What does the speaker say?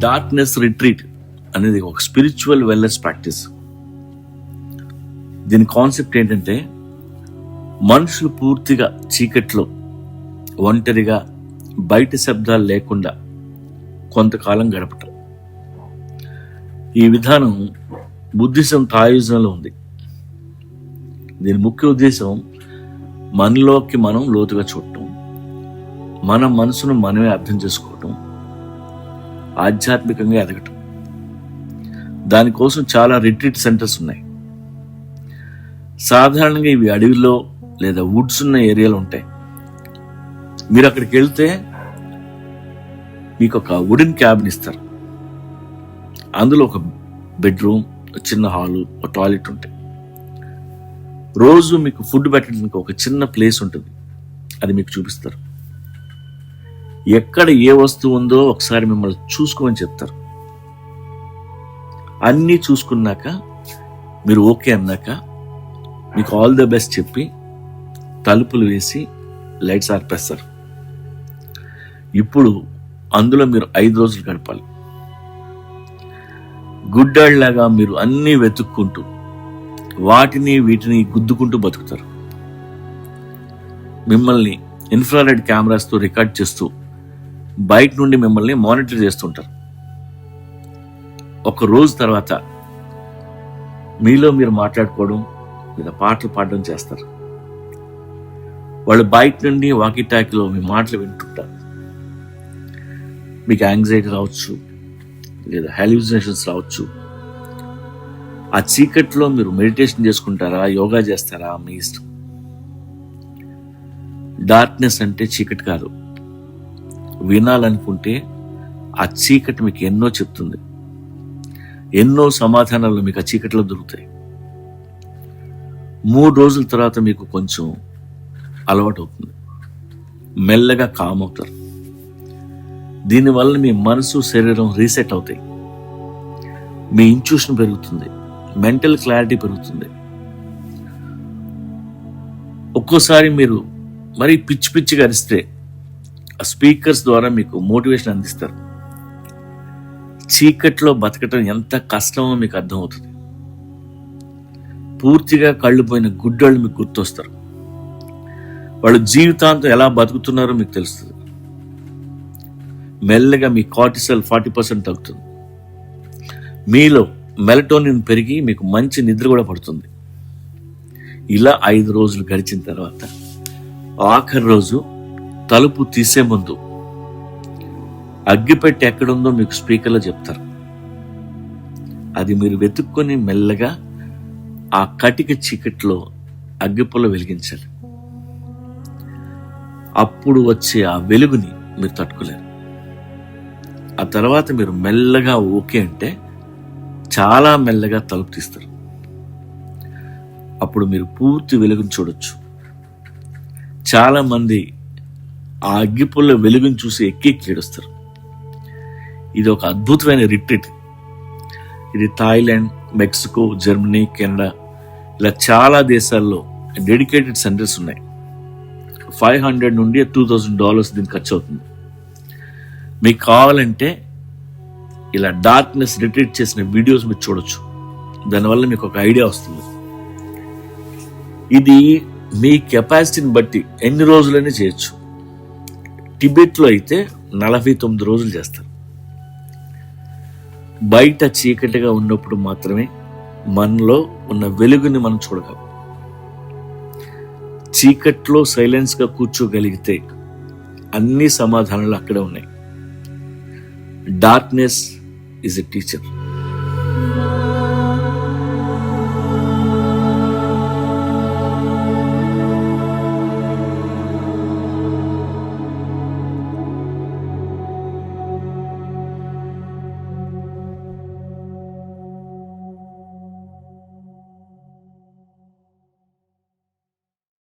Darkness retreat అనేది ఒక spiritual wellness practice. దీని కాన్సెప్ట్ ఏంటంటే, మనుషులు పూర్తిగా చీకట్లో ఒంటరిగా బయట శబ్దాలు లేకుండా కొంతకాలం గడపటం. ఈ విధానం బుద్ధిజం తాయుజంలో ఉంది. దీని ముఖ్య ఉద్దేశం మనలోకి మనం లోతుగా చూడటం, మన మనసును మనమే అర్థం చేసుకోవటం, ఆధ్యాత్మికంగా ఎదగటం. దానికోసం చాలా రిట్రీట్ సెంటర్స్ ఉన్నాయి. సాధారణంగా ఇవి అడవిలో లేదా వుడ్స్ ఉన్న ఏరియాలో ఉంటాయి. మీరు అక్కడికి వెళ్తే మీకు ఒక వుడెన్ క్యాబిన్ ఇస్తారు. అందులో ఒక బెడ్రూమ్, చిన్న హాలు, ఒక టాయిలెట్ ఉంటాయి. రోజు మీకు ఫుడ్ పెట్టడానికి ఒక చిన్న ప్లేస్ ఉంటుంది. అది మీకు చూపిస్తారు. ఎక్కడ ఏ వస్తువు ఉందో ఒకసారి మిమ్మల్ని చూసుకోమని చెప్తారు. అన్నీ చూసుకున్నాక మీరు ఓకే అన్నాక మీకు ఆల్ ద బెస్ట్ చెప్పి తలుపులు వేసి లైట్స్ ఆర్పేస్తారు. ఇప్పుడు అందులో మీరు 5 రోజులు గడపాలి. గుడ్డాళ్ళలాగా మీరు అన్నీ వెతుక్కుంటూ వాటిని వీటిని గుద్దుకుంటూ బతుకుతారు. మిమ్మల్ని ఇన్ఫ్రారెడ్ కెమెరాస్తో రికార్డ్ చేస్తూ బయట నుండి మిమ్మల్ని మానిటర్ చేస్తుంటారు. ఒక రోజు తర్వాత మీలో మీరు మాట్లాడుకోవడం లేదా పాటలు పాడడం చేస్తారు. వాళ్ళు బయట నుండి వాకీ టాకీలో మీ మాటలు వింటుంటారు. మీకు యాంగ్జైటీ రావచ్చు లేదా హాల్యూసినేషన్స్ రావచ్చు. ఆ చీకట్లో మీరు మెడిటేషన్ చేసుకుంటారా, యోగా చేస్తారా, మీ ఇష్టం. డార్క్నెస్ అంటే చీకటి కాదు. వినాలనుకుంటే ఆ చీకటి మీకు ఎన్నో చెప్తుంది. ఎన్నో సమాధానాలు మీకు ఆ చీకటిలో దొరుకుతాయి. 3 రోజుల తర్వాత మీకు కొంచెం అలవాటు అవుతుంది. మెల్లగా కామ్ అవుతారు. దీనివల్ల మీ మనసు, శరీరం రీసెట్ అవుతాయి. మీ ఇంట్యూషన్ పెరుగుతుంది, మెంటల్ క్లారిటీ పెరుగుతుంది. ఒక్కోసారి మీరు మరీ పిచ్చి పిచ్చిగా అరిస్తే ఆ స్పీకర్స్ ద్వారా మీకు మోటివేషన్ అందిస్తారు. చీకట్లో బతకటం ఎంత కష్టమో మీకు అర్థమవుతుంది. పూర్తిగా కళ్ళు పోయిన గుడ్డోళ్ళు మీకు గుర్తొస్తారు. వాళ్ళు జీవితాంతం ఎలా బతుకుతున్నారో మీకు తెలుస్తుంది. మెల్లగా మీ కార్టిసల్ 40% తగ్గుతుంది. మీలో మెలటోనిన్ పెరిగి మీకు మంచి నిద్ర కూడా పడుతుంది. ఇలా 5 రోజులు గడిచిన తర్వాత ఆఖరి రోజు తలుపు తీసే ముందు అగ్గిపెట్టి ఎక్కడుందో మీకు స్పీకర్లో చెప్తారు. అది మీరు వెతుక్కొని మెల్లగా ఆ కటిక చీకట్లో అగ్గిపుల్ల వెలిగించాలి. అప్పుడు వచ్చే ఆ వెలుగుని మీరు తట్టుకోలేరు. ఆ తర్వాత మీరు మెల్లగా ఓకే అంటే చాలా మెల్లగా తలుపు తీస్తారు. అప్పుడు మీరు పూర్తి వెలుగుని చూడొచ్చు. చాలా మంది ఆ అగ్గిపుల్ల వెలుగుని చూసి ఎక్కి ఏడుస్తారు. ఇది ఒక అద్భుతమైన రిట్రీట్. ఇది థాయిలాండ్, మెక్సికో, జర్మనీ, కెనడా ఇలా చాలా దేశాల్లో డెడికేటెడ్ సెంటర్స్ ఉన్నాయి. $500 నుండి $2,000 దీనికి ఖర్చు అవుతుంది. మీకు కావాలంటే ఇలా డార్క్నెస్ రిట్రీట్ చేసిన వీడియోస్ మీరు చూడొచ్చు. దానివల్ల మీకు ఒక ఐడియా వస్తుంది. ఇది మీ కెపాసిటీని బట్టి ఎన్ని రోజులైనా చేయొచ్చు. టిబెట్లో అయితే 49 రోజులు చేస్తారు. బయట చీకటిగా ఉన్నప్పుడు మాత్రమే మనలో ఉన్న వెలుగుని మనం చూడగలం. చీకట్లో సైలెన్స్గా కూర్చోగలిగితే అన్ని సమాధానాలు అక్కడే ఉన్నాయి. Darkness is a teacher.